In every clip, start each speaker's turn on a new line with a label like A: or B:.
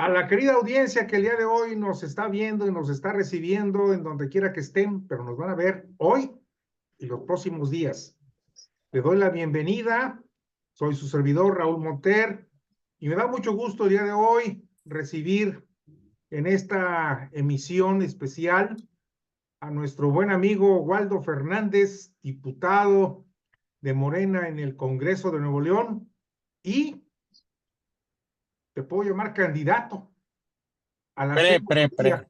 A: A la querida audiencia que el día de hoy nos está viendo y nos está recibiendo en donde quiera que estén, pero nos van a ver hoy y los próximos días. Le doy la bienvenida. Soy su servidor Raúl Monter y me da mucho gusto el día de hoy recibir en esta emisión especial a nuestro buen amigo Waldo Fernández, diputado de Morena en el Congreso de Nuevo León y te puedo llamar candidato a la senaduría,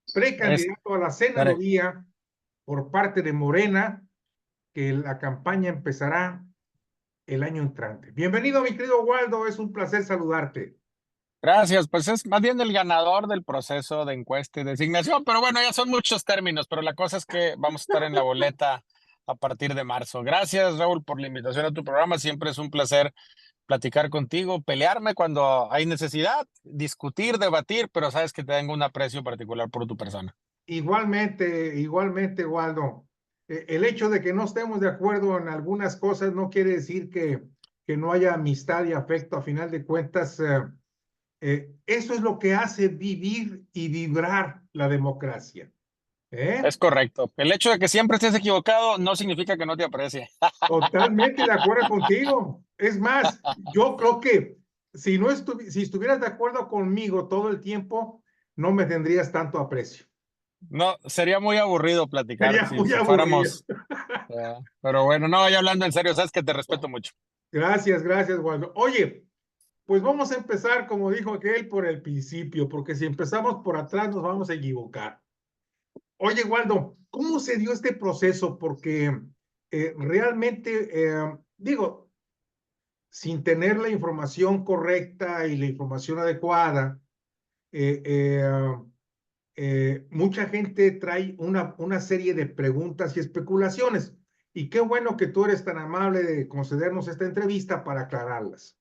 B: Es
A: precandidato a la
B: pre.
A: senaduría por parte de Morena, que la campaña empezará el año entrante. Bienvenido, mi querido Waldo, es un placer saludarte.
B: Gracias, pues es más bien el ganador del proceso de encuesta y designación, pero bueno, ya son muchos términos, pero la cosa es que vamos a estar en la boleta a partir de marzo. Gracias, Raúl, por la invitación a tu programa. Siempre es un placer platicar contigo, pelearme cuando hay necesidad, discutir, debatir, pero sabes que tengo un aprecio particular por tu persona.
A: Igualmente, Waldo. El hecho de que no estemos de acuerdo en algunas cosas no quiere decir que no haya amistad y afecto. A final de cuentas, eso es lo que hace vivir y vibrar la democracia. ¿Eh?
B: Es correcto. El hecho de que siempre estés equivocado no significa que no te aprecie.
A: Totalmente de acuerdo contigo. Es más, yo creo que si estuvieras de acuerdo conmigo todo el tiempo, no me tendrías tanto aprecio.
B: No, sería muy aburrido platicar
A: Sería
B: si,
A: muy
B: si
A: aburrido.
B: fuéramos. Pero bueno, no, ya hablando en serio, sabes que te respeto mucho.
A: Gracias, Waldo. Oye, pues vamos a empezar, como dijo aquel, por el principio, porque si empezamos por atrás nos vamos a equivocar. Oye, Waldo, ¿cómo se dio este proceso? Porque realmente, digo, sin tener la información correcta y la información adecuada, eh, eh, mucha gente trae una serie de preguntas y especulaciones. Y qué bueno que tú eres tan amable de concedernos esta entrevista para aclararlas.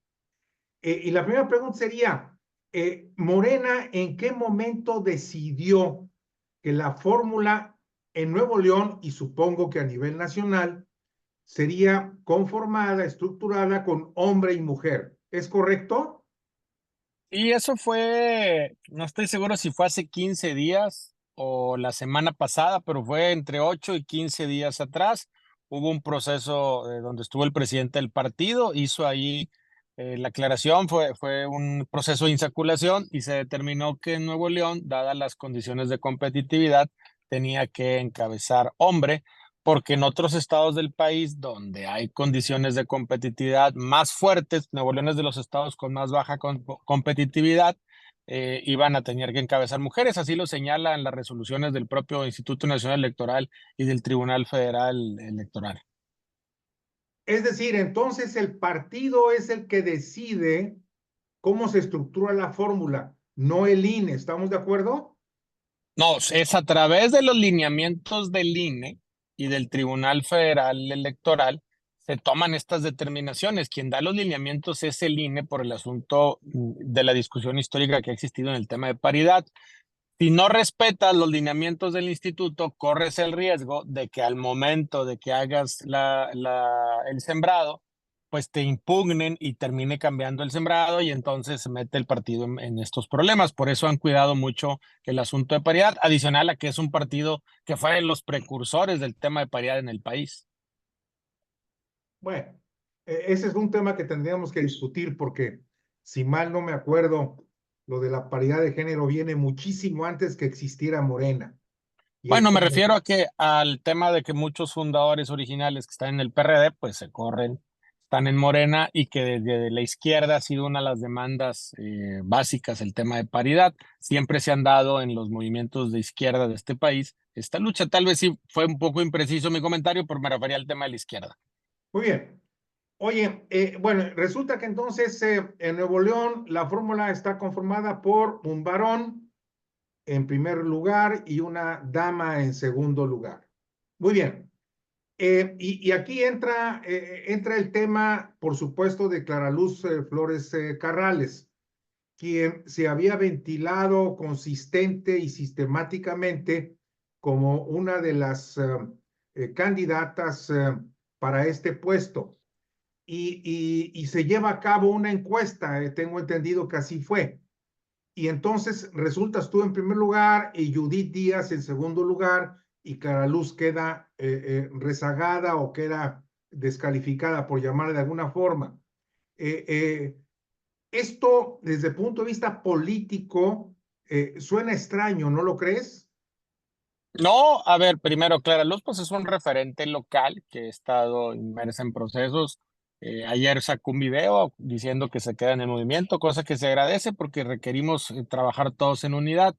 A: Y la primera pregunta sería, Morena, ¿en qué momento decidió que la fórmula en Nuevo León, y supongo que a nivel nacional, sería conformada, estructurada con hombre y mujer? ¿Es correcto?
B: Y eso fue, no estoy seguro si fue hace 15 días o la semana pasada, pero fue entre 8 y 15 días atrás. Hubo un proceso donde estuvo el presidente del partido, hizo ahí la aclaración, fue un proceso de insaculación y se determinó que en Nuevo León, dadas las condiciones de competitividad, tenía que encabezar hombre, porque en otros estados del país donde hay condiciones de competitividad más fuertes, Nuevo León es de los estados con más baja competitividad, iban a tener que encabezar mujeres, así lo señalan las resoluciones del propio Instituto Nacional Electoral y del Tribunal Federal Electoral.
A: Es decir, entonces el partido es el que decide cómo se estructura la fórmula, no el INE. ¿Estamos de acuerdo?
B: No, es a través de los lineamientos del INE y del Tribunal Federal Electoral se toman estas determinaciones. Quien da los lineamientos es el INE por el asunto de la discusión histórica que ha existido en el tema de paridad. Si no respetas los lineamientos del instituto, corres el riesgo de que al momento de que hagas el sembrado, pues te impugnen y termine cambiando el sembrado y entonces se mete el partido en estos problemas. Por eso han cuidado mucho el asunto de paridad, adicional a que es un partido que fue de los precursores del tema de paridad en el país.
A: Bueno, ese es un tema que tendríamos que discutir porque, si mal no me acuerdo, lo de la paridad de género viene muchísimo antes que existiera Morena. Y el
B: Bueno, me
A: tema,
B: refiero a que al tema de que muchos fundadores originales que están en el PRD, pues se corren, están en Morena y que desde la izquierda ha sido una de las demandas básicas el tema de paridad. Siempre se han dado en los movimientos de izquierda de este país esta lucha. Tal vez sí fue un poco impreciso mi comentario, pero me refería al tema de la izquierda.
A: muy bien. Oye, bueno, resulta que entonces en Nuevo León la fórmula está conformada por un varón en primer lugar y una dama en segundo lugar. Muy bien. Y aquí entra el tema, por supuesto, de Clara Luz Flores Carrales, quien se había ventilado consistente y sistemáticamente como una de las candidatas para este puesto. Y se lleva a cabo una encuesta, tengo entendido que así fue. y entonces resultas tú en primer lugar y Judith Díaz en segundo lugar y Clara Luz queda rezagada o queda descalificada, por llamarle de alguna forma. Eh, eh, Esto desde el punto de vista político suena extraño, ¿no lo crees?
B: No, a ver, primero, Clara Luz, pues es un referente local que ha estado inmersa en procesos. Ayer sacó un video diciendo que se queda en el movimiento, cosa que se agradece porque requerimos trabajar todos en unidad.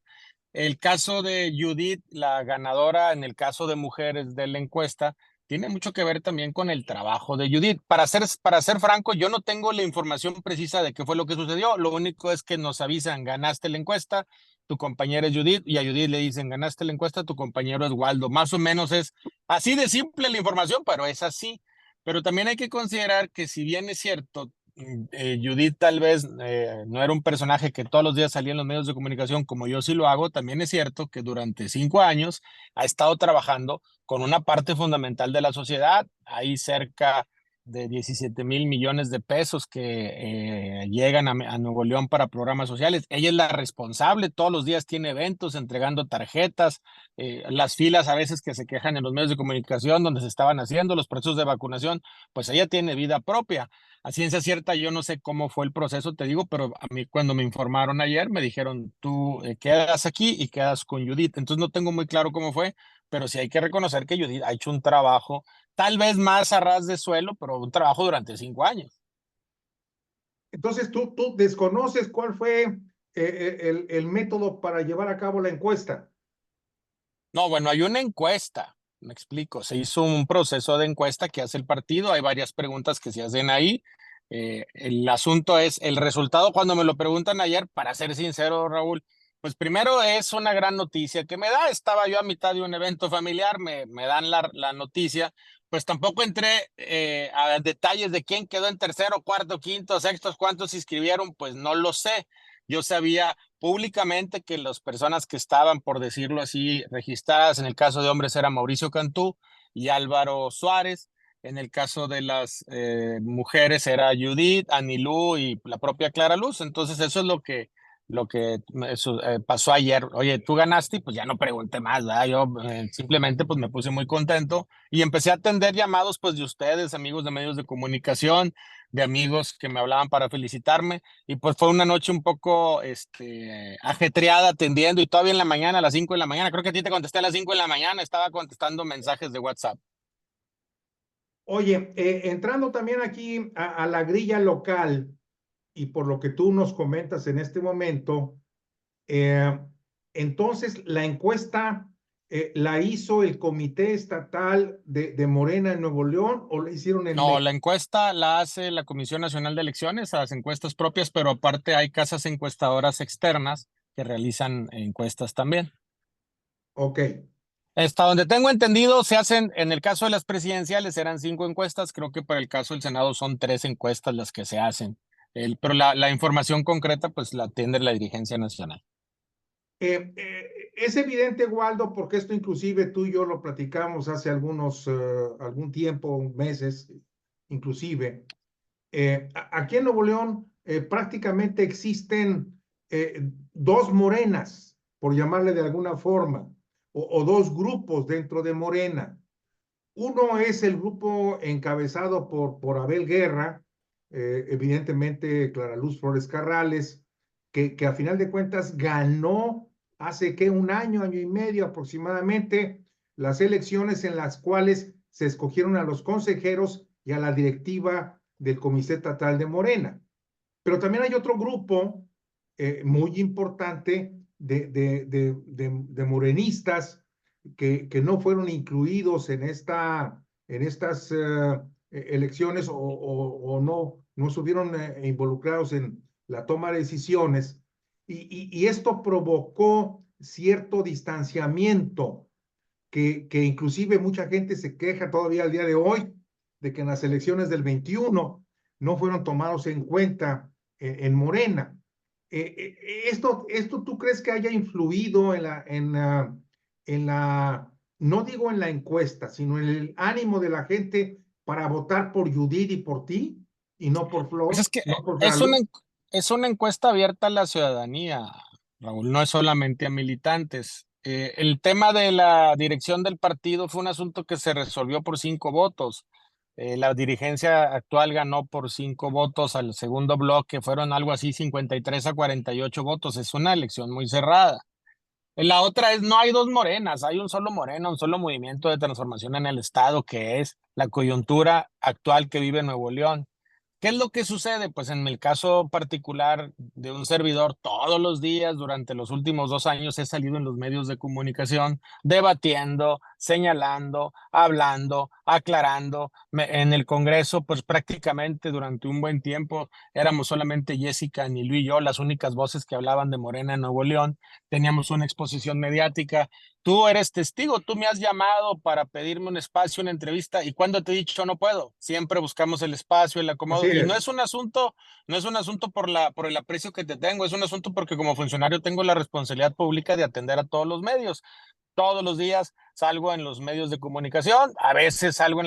B: El caso de Judith, la ganadora en el caso de mujeres de la encuesta, tiene mucho que ver también con el trabajo de Judith. Para ser franco, yo no tengo la información precisa de qué fue lo que sucedió. Lo único es que nos avisan, ganaste la encuesta, tu compañera es Judith, y a Judith le dicen, ganaste la encuesta, tu compañero es Waldo. Más o menos es así de simple la información, pero es así. Pero también hay que considerar que si bien es cierto, Judith tal vez no era un personaje que todos los días salía en los medios de comunicación como yo sí lo hago, también es cierto que durante 5 años ha estado trabajando con una parte fundamental de la sociedad. Hay cerca de 17,000 millones de pesos que llegan a Nuevo León para programas sociales. Ella es la responsable, todos los días tiene eventos entregando tarjetas, las filas a veces que se quejan en los medios de comunicación donde se estaban haciendo los procesos de vacunación, pues ella tiene vida propia. A ciencia cierta, yo no sé cómo fue el proceso, te digo, pero a mí cuando me informaron ayer, me dijeron, tú quedas aquí y quedas con Judith. Entonces no tengo muy claro cómo fue, pero sí hay que reconocer que Judith ha hecho un trabajo, tal vez más a ras de suelo, pero un trabajo durante 5 años.
A: Entonces tú desconoces cuál fue el método para llevar a cabo la encuesta.
B: No, bueno, hay una encuesta, me explico, se hizo un proceso de encuesta que hace el partido, hay varias preguntas que se hacen ahí. El asunto es el resultado, cuando me lo preguntan ayer, para ser sincero, Raúl, pues primero es una gran noticia que me da, estaba yo a mitad de un evento familiar, me dan la noticia, pues tampoco entré a detalles de quién quedó en tercero, cuarto, quinto, sexto, cuántos se inscribieron, pues no lo sé. Yo sabía públicamente que las personas que estaban, por decirlo así, registradas, en el caso de hombres era Mauricio Cantú y Álvaro Suárez, en el caso de las mujeres era Judith, Anilú y la propia Clara Luz. Entonces eso es lo que pasó ayer. Oye, tú ganaste y pues ya no pregunté más, ¿verdad? Yo simplemente pues me puse muy contento y empecé a atender llamados pues de ustedes, amigos de medios de comunicación, de amigos que me hablaban para felicitarme. Y pues fue una noche un poco ajetreada atendiendo y todavía en la mañana, a las 5 de la mañana, creo que a ti te contesté a las 5 de la mañana, estaba contestando mensajes de WhatsApp.
A: Oye, entrando también aquí a la grilla local y por lo que tú nos comentas en este momento, eh, entonces la encuesta la hizo el Comité Estatal de Morena en Nuevo León o la hicieron en
B: No,
A: México.
B: la encuesta la hace la Comisión Nacional de Elecciones, a las encuestas propias, pero aparte hay casas encuestadoras externas que realizan encuestas también.
A: Ok.
B: Hasta donde tengo entendido, se hacen, en el caso de las presidenciales eran 5 encuestas, creo que para el caso del Senado son 3 encuestas las que se hacen. Pero la información concreta pues la atiende la dirigencia nacional.
A: Es evidente, Waldo, porque esto inclusive tú y yo lo platicamos hace algún tiempo, meses, inclusive. Aquí en Nuevo León prácticamente existen dos morenas, por llamarle de alguna forma, o dos grupos dentro de Morena. Uno es el grupo encabezado por Abel Guerra, evidentemente Clara Luz Flores Carrales, que a final de cuentas ganó hace que un año, año y medio aproximadamente, las elecciones en las cuales se escogieron a los consejeros y a la directiva del Comité Estatal de Morena. Pero también hay otro grupo muy importante de morenistas que no fueron incluidos en estas elecciones o no estuvieron involucrados en la toma de decisiones. Y esto provocó cierto distanciamiento que inclusive mucha gente se queja todavía al día de hoy de que en las elecciones del 21 no fueron tomados en cuenta en Morena. Esto tú crees que haya influido no digo en la encuesta, sino en el ánimo de la gente para votar por Judith y por ti, y no por
B: Pues es
A: Flor,
B: que
A: no por
B: es una,
A: Carlos?
B: Es una encuesta abierta a la ciudadanía, Raúl, no es solamente a militantes. El tema de la dirección del partido fue un asunto que se resolvió por 5 votos. La dirigencia actual ganó por 5 votos al segundo bloque, fueron algo así 53 a 48 votos. Es una elección muy cerrada. La otra es, no hay dos Morenas, hay un solo Morena, un solo movimiento de transformación en el Estado, que es la coyuntura actual que vive Nuevo León. ¿Qué es lo que sucede? Pues en el caso particular de un servidor, todos los días durante los últimos 2 años he salido en los medios de comunicación debatiendo, señalando, hablando, aclarando. En el Congreso, pues prácticamente durante un buen tiempo éramos solamente Jessica, Anilú y yo las únicas voces que hablaban de Morena en Nuevo León. Teníamos una exposición mediática. Tú eres testigo, tú me has llamado para pedirme un espacio, una entrevista, y cuando te he dicho no puedo, siempre buscamos el espacio, el
A: Así
B: acomodo, y no
A: es.
B: es un asunto, no es un asunto por el aprecio que te tengo, es un asunto porque como funcionario tengo la responsabilidad pública de atender a todos los medios. Todos los días salgo en los medios de comunicación, a veces salgo en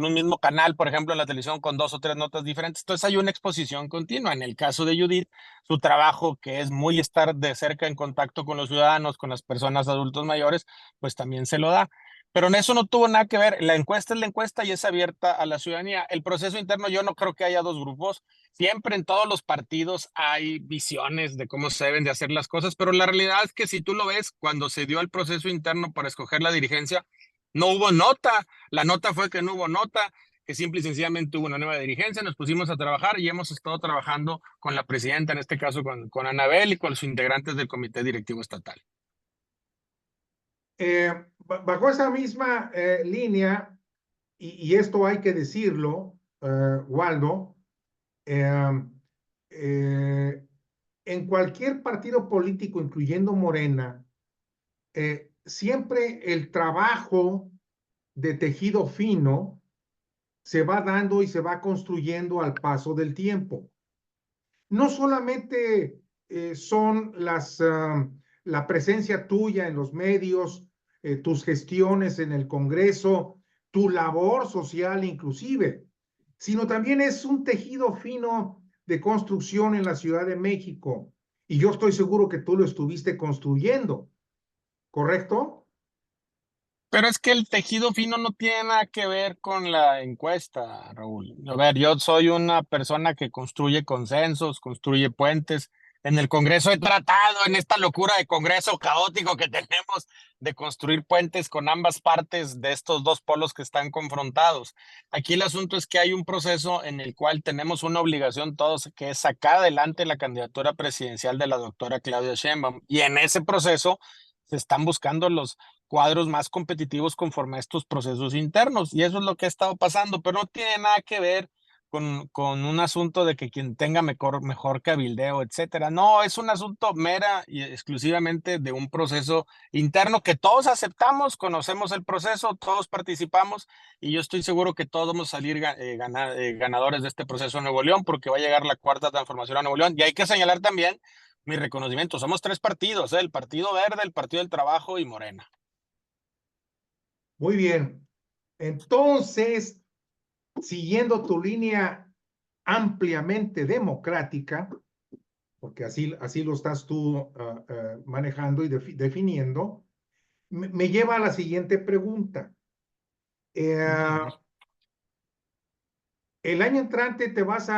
B: un mismo canal, por ejemplo, en la televisión con 2 o 3 notas diferentes. Entonces hay una exposición continua. En el caso de Judith, su trabajo, que es muy estar de cerca en contacto con los ciudadanos, con las personas adultos mayores, pues también se lo da. Pero en eso no tuvo nada que ver. La encuesta es la encuesta y es abierta a la ciudadanía. El proceso interno, yo no creo que haya dos grupos. Siempre en todos los partidos hay visiones de cómo se deben de hacer las cosas, pero la realidad es que si tú lo ves, cuando se dio el proceso interno para escoger la dirigencia, no hubo nota. La nota fue que no hubo nota, que simple y sencillamente hubo una nueva dirigencia, nos pusimos a trabajar y hemos estado trabajando con la presidenta, en este caso con Anabel y con los integrantes del comité directivo estatal.
A: Bajo esa misma línea, y esto hay que decirlo, Waldo, eh, eh, en cualquier partido político, incluyendo Morena, siempre el trabajo de tejido fino se va dando y se va construyendo al paso del tiempo. No solamente son la presencia tuya en los medios, tus gestiones en el Congreso, tu labor social inclusive, sino también es un tejido fino de construcción en la Ciudad de México. Y yo estoy seguro que tú lo estuviste construyendo, ¿correcto?
B: Pero es que el tejido fino no tiene nada que ver con la encuesta, Raúl. A ver, yo soy una persona que construye consensos, construye puentes. En el Congreso he tratado, en esta locura de Congreso caótico que tenemos, de construir puentes con ambas partes de estos dos polos que están confrontados. Aquí el asunto es que hay un proceso en el cual tenemos una obligación todos, que es sacar adelante la candidatura presidencial de la doctora Claudia Sheinbaum. Y en ese proceso se están buscando los cuadros más competitivos conforme a estos procesos internos. Y eso es lo que ha estado pasando, pero no tiene nada que ver con un asunto de que quien tenga mejor cabildeo, etcétera. No, es un asunto mera y exclusivamente de un proceso interno que todos aceptamos, conocemos el proceso, todos participamos y yo estoy seguro que todos vamos a salir ganadores de este proceso en Nuevo León porque va a llegar la cuarta transformación a Nuevo León. Y hay que señalar también mi reconocimiento. Somos 3 partidos, el Partido Verde, el Partido del Trabajo y Morena.
A: Muy bien. Entonces, siguiendo tu línea ampliamente democrática, porque así lo estás tú manejando y definiendo, me lleva a la siguiente pregunta.
B: A ver.
A: El año entrante te vas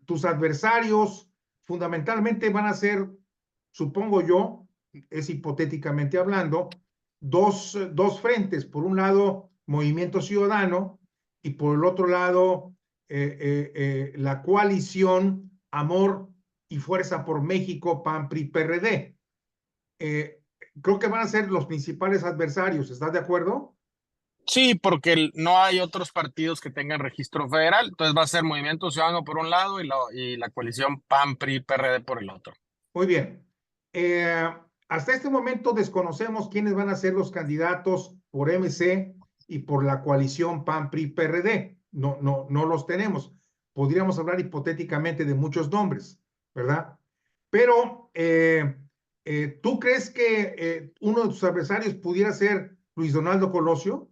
A: tus adversarios fundamentalmente van a ser, supongo yo, es hipotéticamente hablando, dos frentes. Por un lado, Movimiento Ciudadano y por el otro lado, la coalición Amor y Fuerza por México, PAN, PRI, PRD. Creo que van a ser los principales adversarios. ¿Estás de acuerdo?
B: Sí, porque no hay otros partidos que tengan registro federal, entonces va a ser Movimiento Ciudadano por un lado y la coalición PAN, PRI, PRD por el otro.
A: Muy bien. Hasta este momento desconocemos quiénes van a ser los candidatos por MC y por la coalición PAN-PRI-PRD. No los tenemos. Podríamos hablar hipotéticamente de muchos nombres, ¿verdad? Pero, ¿tú crees que uno de tus adversarios pudiera ser Luis Donaldo Colosio?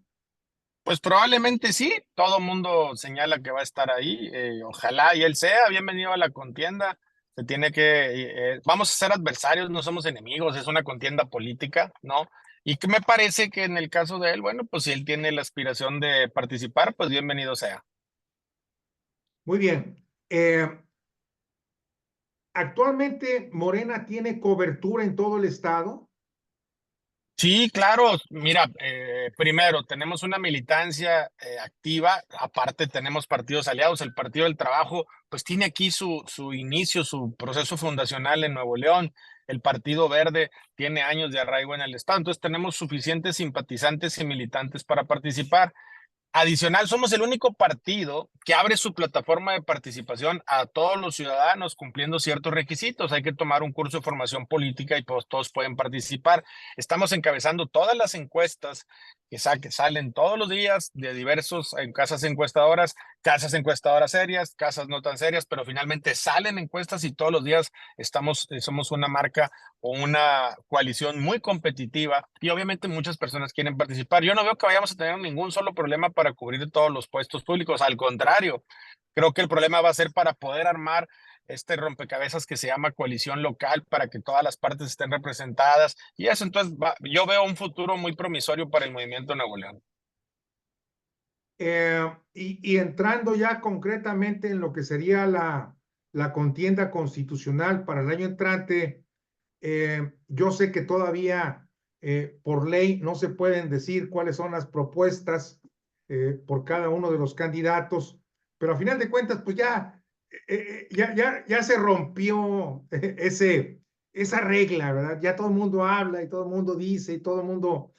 B: Pues probablemente sí, todo mundo señala que va a estar ahí, ojalá y él sea bienvenido a la contienda. Se tiene que, vamos a ser adversarios, no somos enemigos, es una contienda política, ¿no? Y que me parece que en el caso de él, bueno, pues si él tiene la aspiración de participar, pues bienvenido sea.
A: Muy bien. Actualmente Morena tiene cobertura en todo el estado.
B: Sí, claro. Mira, primero tenemos una militancia activa, aparte tenemos partidos aliados. El Partido del Trabajo, pues tiene aquí su inicio, su proceso fundacional en Nuevo León. El Partido Verde tiene años de arraigo en el estado, entonces tenemos suficientes simpatizantes y militantes para participar. Adicional, somos el único partido que abre su plataforma de participación a todos los ciudadanos cumpliendo ciertos requisitos. Hay que tomar un curso de formación política y pues todos pueden participar. Estamos encabezando todas las encuestas que salen todos los días de diversos en casas encuestadoras serias, casas no tan serias, pero finalmente salen encuestas y todos los días somos una marca o una coalición muy competitiva y obviamente muchas personas quieren participar. Yo no veo que vayamos a tener ningún solo problema para cubrir todos los puestos públicos, al contrario, creo que el problema va a ser para poder armar este rompecabezas que se llama coalición local para que todas las partes estén representadas y eso entonces yo veo un futuro muy promisorio para el movimiento Nuevo León.
A: Y entrando ya concretamente en lo que sería la contienda constitucional para el año entrante, yo sé que todavía por ley no se pueden decir cuáles son las propuestas por cada uno de los candidatos, pero a final de cuentas, pues ya se rompió esa regla, ¿verdad? Ya todo el mundo habla y todo el mundo dice y todo el mundo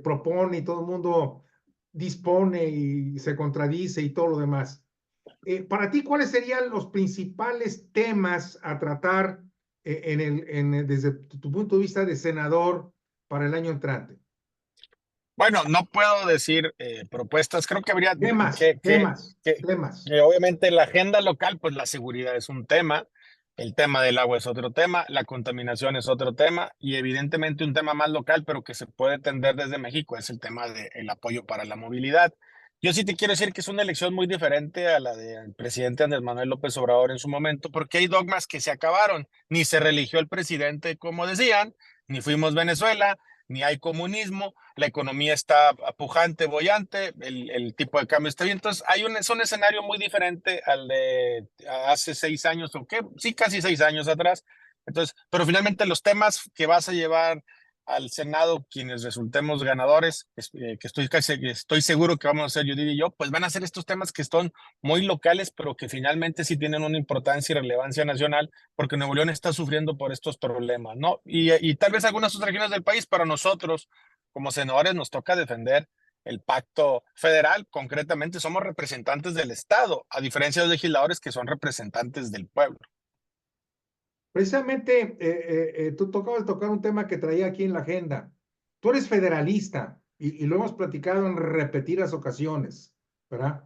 A: propone y todo el mundo dispone y se contradice y todo lo demás. Para ti, ¿cuáles serían los principales temas a tratar desde tu punto de vista de senador para el año entrante?
B: Bueno, no puedo decir propuestas, creo que habría
A: Temas,
B: que, que,
A: temas,
B: que,
A: temas.
B: que obviamente la agenda local, pues la seguridad es un tema, el tema del agua es otro tema, la contaminación es otro tema y evidentemente un tema más local, pero que se puede tender desde México, es el tema del apoyo para la movilidad. Yo sí te quiero decir que es una elección muy diferente a la del presidente Andrés Manuel López Obrador en su momento, porque hay dogmas que se acabaron, ni se religió el presidente como decían, ni fuimos Venezuela, ni hay comunismo, la economía está pujante, bollante, el tipo de cambio está bien. Entonces, es un escenario muy diferente al de hace 6 años, o qué, sí, casi 6 años atrás. Entonces, pero finalmente los temas que vas a llevar al Senado, quienes resultemos ganadores, que estoy seguro que vamos a ser Judith y yo, pues van a ser estos temas que son muy locales, pero que finalmente sí tienen una importancia y relevancia nacional porque Nuevo León está sufriendo por estos problemas, ¿no? Y tal vez algunas otras regiones del país, pero nosotros, como senadores, nos toca defender el pacto federal. Concretamente, somos representantes del Estado, a diferencia de los legisladores que son representantes del pueblo.
A: Precisamente, tú tocabas de tocar un tema que traía aquí en la agenda. Tú eres federalista y lo hemos platicado en repetidas ocasiones, ¿verdad?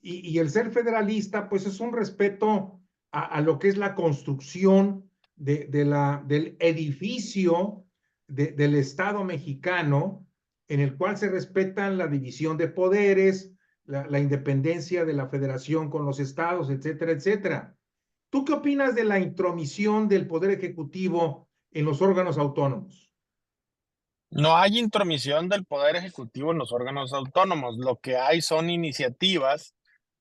A: Y el ser federalista, pues es un respeto a lo que es la construcción del edificio del Estado mexicano, en el cual se respetan la división de poderes, la independencia de la federación con los estados, etcétera, etcétera. ¿Tú qué opinas de la intromisión del Poder Ejecutivo en los órganos autónomos?
B: No hay intromisión del Poder Ejecutivo en los órganos autónomos. Lo que hay son iniciativas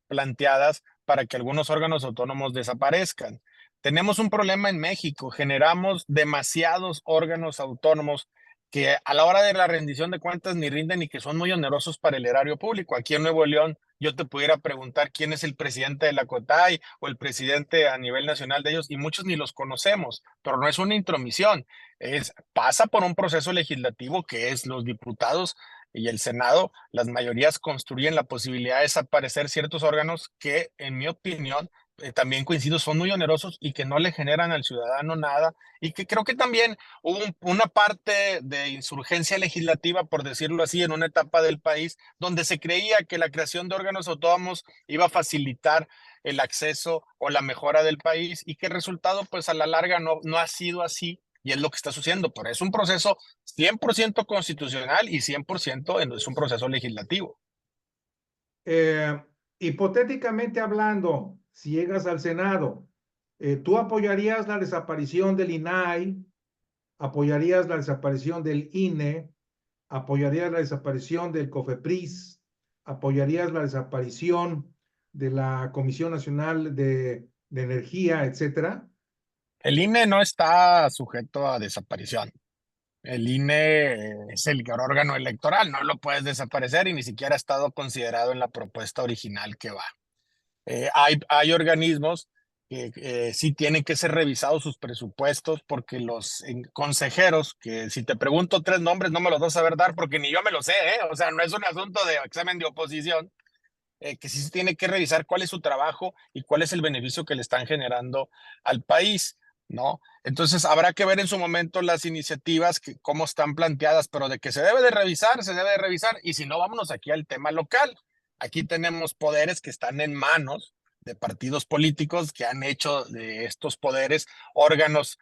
B: planteadas para que algunos órganos autónomos desaparezcan. Tenemos un problema en México, generamos demasiados órganos autónomos que a la hora de la rendición de cuentas ni rinden y que son muy onerosos para el erario público. Aquí en Nuevo León yo te pudiera preguntar quién es el presidente de la COTAI o el presidente a nivel nacional de ellos y muchos ni los conocemos, pero no es una intromisión, pasa por un proceso legislativo que es los diputados y el Senado, las mayorías construyen la posibilidad de desaparecer ciertos órganos que, en mi opinión, también coincido, son muy onerosos y que no le generan al ciudadano nada y que creo que también hubo una parte de insurgencia legislativa, por decirlo así, en una etapa del país donde se creía que la creación de órganos autónomos iba a facilitar el acceso o la mejora del país y que el resultado, pues a la larga no ha sido así y es lo que está sucediendo. Pero es un proceso 100% constitucional y 100% es un proceso legislativo.
A: Eh, hipotéticamente hablando, si llegas al Senado, ¿tú apoyarías la desaparición del INAI? ¿Apoyarías la desaparición del INE? ¿Apoyarías la desaparición del COFEPRIS? ¿Apoyarías la desaparición de la Comisión Nacional de Energía, etcétera?
B: El INE no está sujeto a desaparición. El INE es el órgano electoral, no lo puedes desaparecer y ni siquiera ha estado considerado en la propuesta original que va. Hay organismos que sí tienen que ser revisados sus presupuestos porque los consejeros, que si te pregunto tres nombres no me los vas a saber dar porque ni yo me lo sé, ¿eh? O sea, no es un asunto de examen de oposición, que sí se tiene que revisar cuál es su trabajo y cuál es el beneficio que le están generando al país, ¿no? Entonces habrá que ver en su momento las iniciativas, cómo están planteadas, pero de que se debe de revisar, se debe de revisar. Y si no, vámonos aquí al tema local. Aquí tenemos poderes que están en manos de partidos políticos que han hecho de estos poderes órganos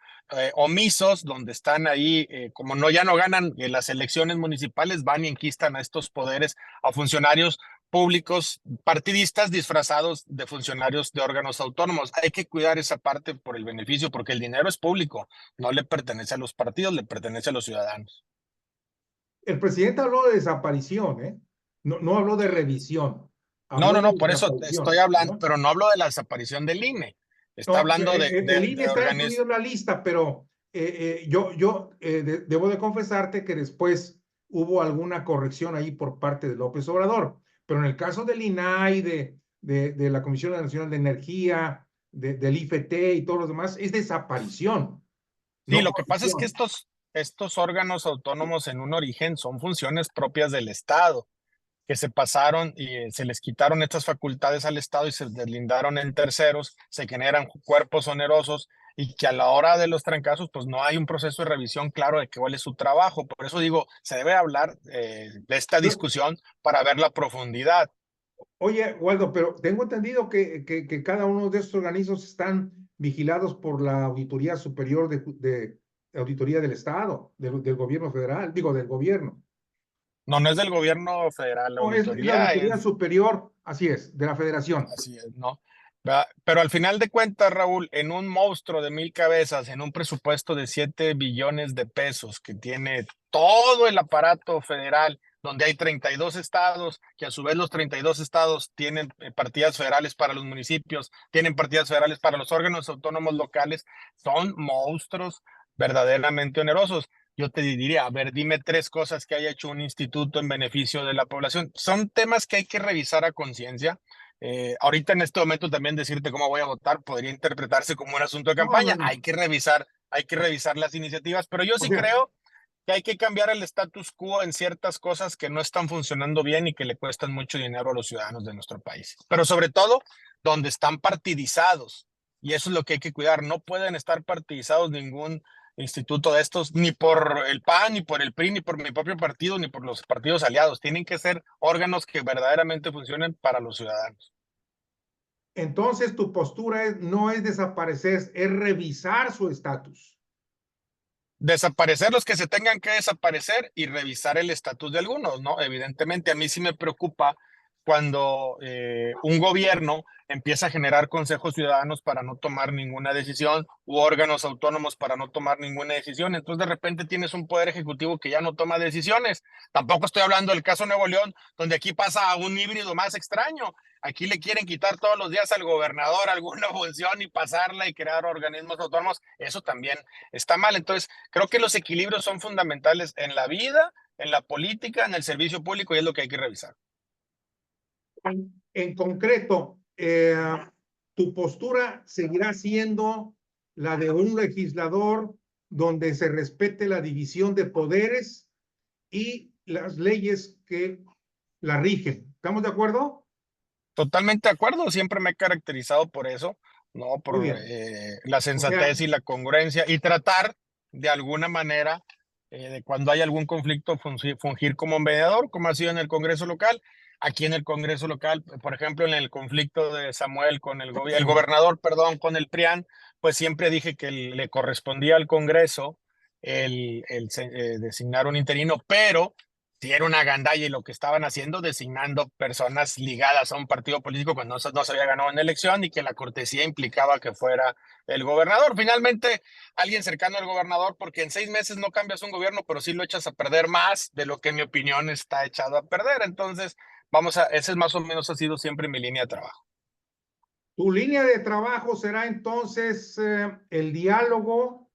B: omisos, donde están ahí, como no ya no ganan las elecciones municipales, van y enquistan a estos poderes, a funcionarios públicos partidistas disfrazados de funcionarios de órganos autónomos. Hay que cuidar esa parte por el beneficio, porque el dinero es público, no le pertenece a los partidos, le pertenece a los ciudadanos.
A: El presidente habló de desaparición, ¿eh? No, no habló de revisión,
B: No,
A: habló
B: no,
A: de
B: no, por eso estoy
A: desaparición,
B: hablando,
A: ¿no?
B: pero no hablo de la desaparición del INE. Está
A: No,
B: hablando
A: el INE
B: de
A: está incluido
B: organismos.
A: en la lista, pero debo de confesarte que después hubo alguna corrección ahí por parte de López Obrador. Pero en el caso del INAI, de la Comisión Nacional de Energía, del IFT y todos los demás, es desaparición,
B: Sí,
A: no
B: lo que pasa es que
A: corrección.
B: estos órganos autónomos en un origen son funciones propias del Estado, que se pasaron y se les quitaron estas facultades al Estado y se deslindaron en terceros, se generan cuerpos onerosos y que a la hora de los trancazos, pues no hay un proceso de revisión claro de cuál es su trabajo. Por eso digo, se debe hablar de esta discusión para ver la profundidad.
A: Oye, Waldo, pero tengo entendido que cada uno de estos organismos están vigilados por la Auditoría Superior de Auditoría del Estado, del gobierno federal, digo, del gobierno.
B: No, no es del gobierno federal, la
A: No, es la
B: auditoría
A: Auditoría
B: es.
A: Superior, así es, de la Federación.
B: Así es, ¿no? Pero al final de cuentas, Raúl, en un monstruo de 1,000 cabezas, en un presupuesto de 7 billones de pesos que tiene todo el aparato federal, donde hay 32 estados, que a su vez los 32 estados tienen partidas federales para los municipios, tienen partidas federales para los órganos autónomos locales, son monstruos verdaderamente onerosos. Yo te diría, a ver, dime tres cosas que haya hecho un instituto en beneficio de la población. Son temas que hay que revisar a conciencia. Ahorita en este momento también decirte cómo voy a votar podría interpretarse como un asunto de
A: No, no,
B: campaña.
A: no.
B: Hay que revisar las iniciativas, pero yo
A: O
B: sí
A: sea,
B: creo que hay que cambiar el status quo en ciertas cosas que no están funcionando bien y que le cuestan mucho dinero a los ciudadanos de nuestro país. Pero sobre todo, donde están partidizados. Y eso es lo que hay que cuidar. No pueden estar partidizados ningún instituto de estos, ni por el PAN, ni por el PRI, ni por mi propio partido, ni por los partidos aliados. Tienen que ser órganos que verdaderamente funcionen para los ciudadanos.
A: entonces tu postura no es desaparecer, es revisar su estatus.
B: Desaparecer los que se tengan que desaparecer y revisar el estatus de algunos, ¿no? Evidentemente, a mí sí me preocupa cuando un gobierno empieza a generar consejos ciudadanos para no tomar ninguna decisión u órganos autónomos para no tomar ninguna decisión. Entonces, de repente tienes un poder ejecutivo que ya no toma decisiones. Tampoco estoy hablando del caso Nuevo León, donde aquí pasa un híbrido más extraño. Aquí le quieren quitar todos los días al gobernador alguna función y pasarla y crear organismos autónomos. Eso también está mal. Entonces, creo que los equilibrios son fundamentales en la vida, en la política, en el servicio público y es lo que hay que revisar.
A: En concreto, tu postura seguirá siendo la de un legislador donde se respete la división de poderes y las leyes que la rigen. ¿Estamos de acuerdo?
B: Totalmente de acuerdo, siempre me he caracterizado por eso, ¿no?
A: Muy
B: Por
A: bien.
B: la
A: O sea,
B: sensatez y la congruencia y tratar de alguna manera, de cuando hay algún conflicto, fungir como mediador, como ha sido en el Congreso local. Aquí en el Congreso local, por ejemplo, en el conflicto de Samuel con el gobernador, perdón, con el PRIAN, pues siempre dije que le correspondía al Congreso designar un interino, pero sí era una gandalla y lo que estaban haciendo, designando personas ligadas a un partido político cuando no se había ganado una elección y que la cortesía implicaba que fuera el gobernador. Finalmente, alguien cercano al gobernador, porque en 6 meses no cambias un gobierno, pero sí lo echas a perder más de lo que en mi opinión está echado a perder. Entonces, ese es más o menos ha sido siempre mi línea de trabajo.
A: Tu línea de trabajo será entonces el diálogo,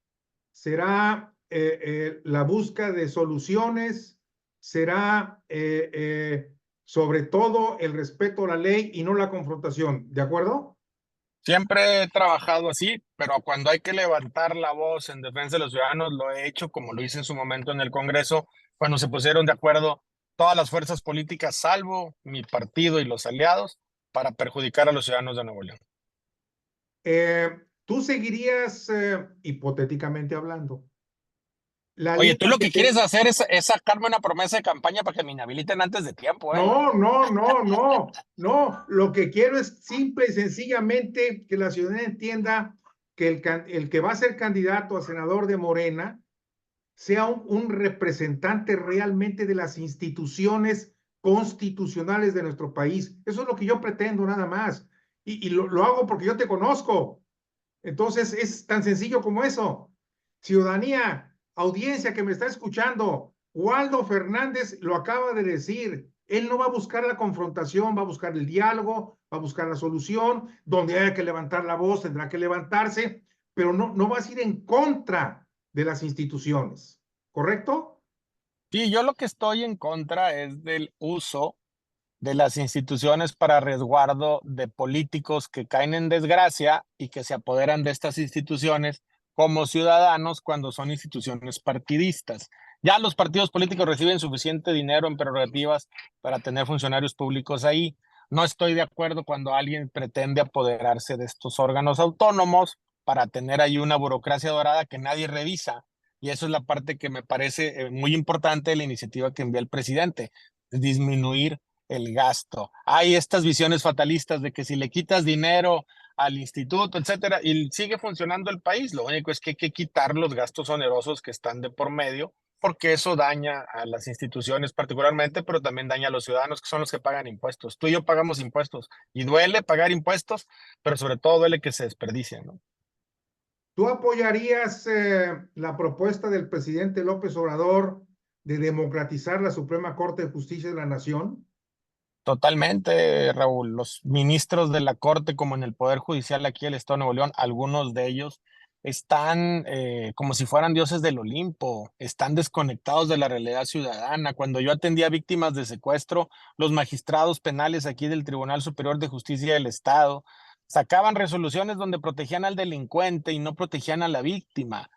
A: será la búsqueda de soluciones, será sobre todo el respeto a la ley y no la confrontación, ¿de acuerdo?
B: Siempre he trabajado así, pero cuando hay que levantar la voz en defensa de los ciudadanos, lo he hecho como lo hice en su momento en el Congreso, cuando se pusieron de acuerdo todas las fuerzas políticas, salvo mi partido y los aliados, para perjudicar a los ciudadanos de Nuevo León.
A: Tú seguirías, hipotéticamente hablando, la
B: Oye, tú
A: línea
B: lo
A: que
B: que quieres hacer es sacarme una promesa de campaña para que me inhabiliten antes de tiempo, ¿eh?
A: No, no, no, no, no. Lo que quiero es simple y sencillamente que la ciudadanía entienda que el que va a ser candidato a senador de Morena sea un representante realmente de las instituciones constitucionales de nuestro país. Eso es lo que yo pretendo nada más. Y lo hago porque yo te conozco. Entonces es tan sencillo como eso. Ciudadanía, audiencia que me está escuchando, Waldo Fernández lo acaba de decir. Él no va a buscar la confrontación, va a buscar el diálogo, va a buscar la solución. Donde haya que levantar la voz, tendrá que levantarse, pero no va a ir en contra de las instituciones. ¿Correcto?
B: Sí, yo lo que estoy en contra es del uso de las instituciones para resguardo de políticos que caen en desgracia y que se apoderan de estas instituciones como ciudadanos cuando son instituciones partidistas. Ya los partidos políticos reciben suficiente dinero en prerrogativas para tener funcionarios públicos ahí. No estoy de acuerdo cuando alguien pretende apoderarse de estos órganos autónomos para tener ahí una burocracia dorada que nadie revisa. Y eso es la parte que me parece muy importante de la iniciativa que envía el presidente, disminuir el gasto. Hay estas visiones fatalistas de que si le quitas dinero al instituto, etcétera, y sigue funcionando el país, lo único es que hay que quitar los gastos onerosos que están de por medio, porque eso daña a las instituciones particularmente, pero también daña a los ciudadanos que son los que pagan impuestos. Tú y yo pagamos impuestos y duele pagar impuestos, pero sobre todo duele que se desperdicien, ¿no?
A: ¿Tú apoyarías la propuesta del presidente López Obrador de democratizar la Suprema Corte de Justicia de la Nación?
B: Totalmente, Raúl. Los ministros de la Corte, como en el Poder Judicial aquí del Estado de Nuevo León, algunos de ellos están como si fueran dioses del Olimpo, están desconectados de la realidad ciudadana. Cuando yo atendía víctimas de secuestro, los magistrados penales aquí del Tribunal Superior de Justicia del Estado sacaban resoluciones donde protegían al delincuente y no protegían a la víctima.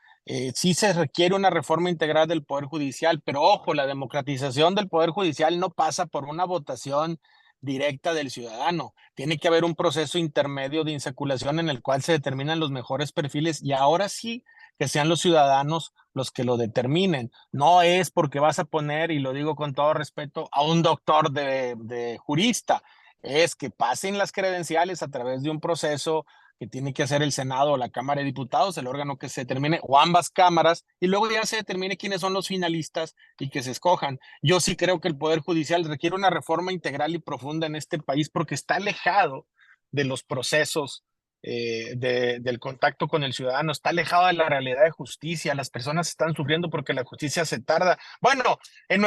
B: Sí se requiere una reforma integral del Poder Judicial, pero ojo, la democratización del Poder Judicial no pasa por una votación directa del ciudadano. Tiene que haber un proceso intermedio de insaculación en el cual se determinan los mejores perfiles y ahora sí que sean los ciudadanos los que lo determinen. No es porque vas a poner, y lo digo con todo respeto, a un doctor de jurista, es que pasen las credenciales a través de un proceso que tiene que hacer el Senado o la Cámara de Diputados, el órgano que se determine, o ambas cámaras, y luego ya se determine quiénes son los finalistas y que se escojan. Yo sí creo que el Poder Judicial requiere una reforma integral y profunda en este país porque está alejado de los procesos del contacto con el ciudadano, está alejado de la realidad de justicia, las personas están sufriendo porque la justicia se tarda. Bueno,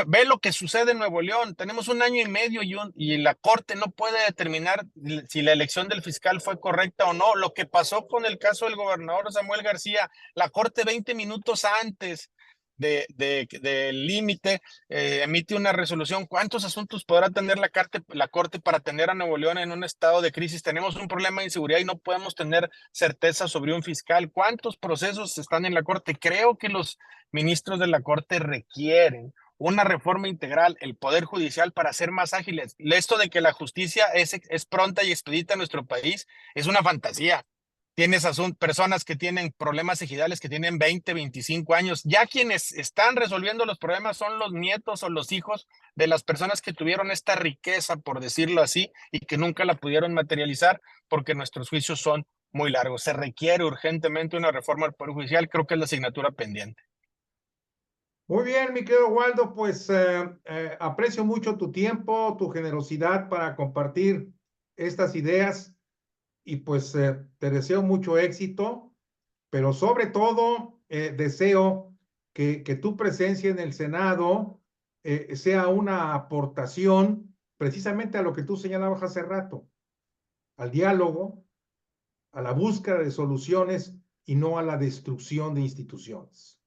B: ve lo que sucede en Nuevo León, tenemos 1 año y medio y la Corte no puede determinar si la elección del fiscal fue correcta o no. Lo que pasó con el caso del gobernador Samuel García, la Corte 20 minutos antes del límite emite una resolución. ¿Cuántos asuntos podrá tener la Corte para tener a Nuevo León en un estado de crisis? Tenemos un problema de inseguridad y no podemos tener certeza sobre un fiscal. ¿Cuántos procesos están en la Corte? Creo que los ministros de la Corte requieren una reforma integral, el Poder Judicial para ser más ágiles. Esto de que la justicia es pronta y expedita en nuestro país es una fantasía. Tienes personas que tienen problemas ejidales que tienen 20, 25 años. Ya quienes están resolviendo los problemas son los nietos o los hijos de las personas que tuvieron esta riqueza, por decirlo así, y que nunca la pudieron materializar porque nuestros juicios son muy largos. Se requiere urgentemente una reforma del Poder Judicial. Creo que es la asignatura pendiente.
A: Muy bien, mi querido Waldo, pues aprecio mucho tu tiempo, tu generosidad para compartir estas ideas y pues te deseo mucho éxito, pero sobre todo deseo que tu presencia en el Senado sea una aportación precisamente a lo que tú señalabas hace rato, al diálogo, a la búsqueda de soluciones y no a la destrucción de instituciones.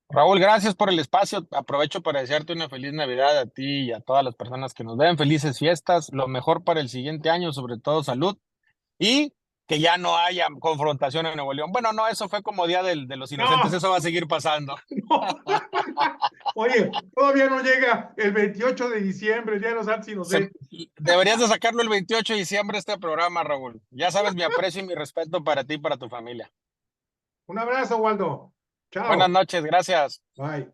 B: Raúl, gracias por el espacio. Aprovecho para desearte una feliz Navidad a ti y a todas las personas que nos ven. Felices fiestas, lo mejor para el siguiente año, sobre todo salud y que ya no haya confrontación en Nuevo León. Bueno, no, eso fue como Día de los Inocentes,
A: No,
B: eso va a seguir pasando.
A: no. Oye, todavía no llega el 28 de diciembre, el Día de los Santos
B: Se-
A: Inocentes.
B: Deberías de sacarlo el 28 de diciembre este programa, Raúl. Ya sabes mi aprecio y mi respeto para ti y para tu familia.
A: Un abrazo, Waldo.
B: Buenas
A: Chao.
B: noches, gracias.
A: Bye.